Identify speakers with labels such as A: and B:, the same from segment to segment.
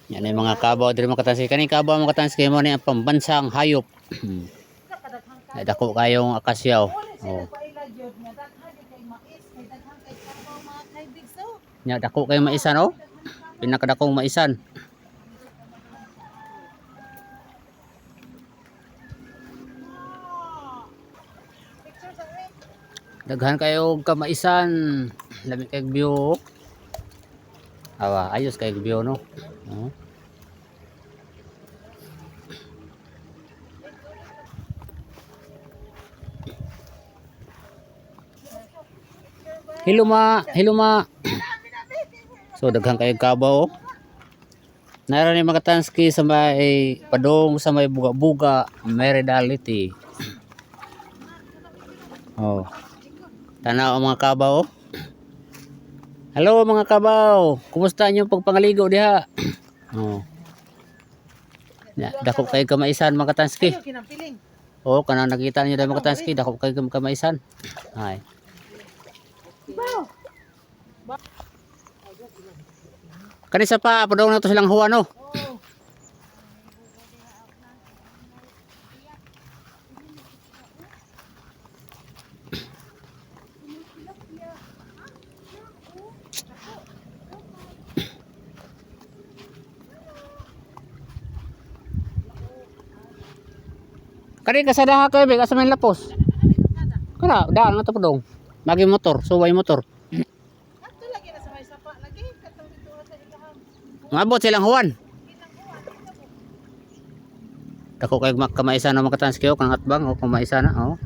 A: Yan ay mga kabaw diri mga katanski. Kani kabaw mga katanski mo ni ang pambansang hayop. Dako kayong akasyaw. Oh. Nya dako kayong maisan oh. Pinakadakong maisan. Daghan kayo kamaisan. Lami kay view. Awa, ayos kay view no. Oh. Hiluma, hiluma. So daghan kay kabaw. Nara ni mga tanski sa may padong sa may buga-buga, Meridality. Oh. Tanaw ang mga kabaw. Hello mga kabaw. Kumusta niyo pagpangaligo diha? Oh. Dako kay kamaisan mga tanski. Oh, kana nakita niyo dai mga tanski, dako kay kamaisan. Ay. Kanisa pa padong na to silang huwan no. Kani kasadaha kay be asa may lapos. Kana daan nga to padong. Magi motor, suway motor.
B: Ato lagi na sa may sapa lagi katong dito sa ilahang.
A: Mabot silang huwan. Dako kay kamaisan no mga tanski kang atbang o kamaisan na oh.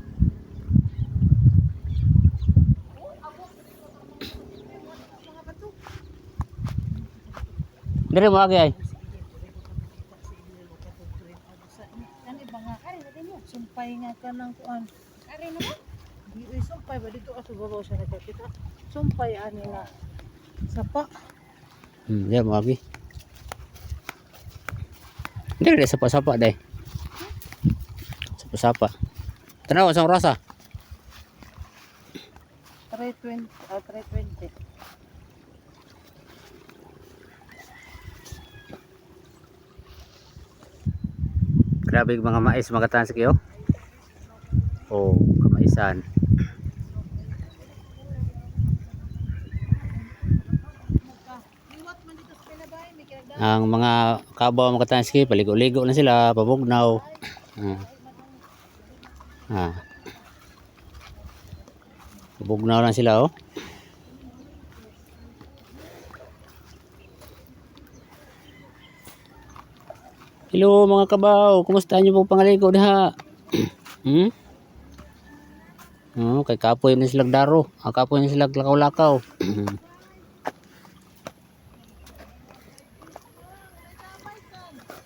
A: Dire mo agi ay.
B: Kani ba nga kari na mo sumpay nga kanang kuan. Kari na ba? Di uy sumpay ba dito aso babaw siya nakita. Sumpay ani nga sapa.
A: Dire mo agi. Dire sapa-sapa dai. Sapa-sapa. Tanaw sa rasa.
B: 320 320.
A: Grabe mga mais mga tanski oh. Oh, kamaisan.
B: Liwat man dito sa pinabay may kinagda.
A: Ang mga kabaw mga tanski paligo-ligo na sila, pabugnaw. Ah. Pabugnaw na sila oh. Hello mga kabaw, kumusta niyo po pangaligo diha? Oh, kay kapoy na sila daro, kapoy na sila lakaw-lakaw.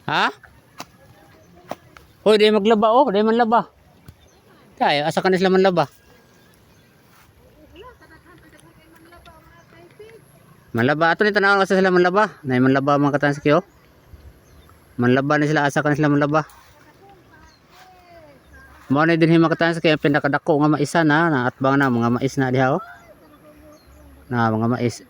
A: Ha? Hoy, di maglaba oh, di man laba. Kaya asa ka na sila man laba? Manlaba ato ni tanaw asa sila manlaba. Nay manlaba mga katanski oh. Manlaba na sila asa kan sila manlaba. Mao na din mga katanski ang pinakadako nga mais na atbang na mga mais na diha oh. Na mga mais.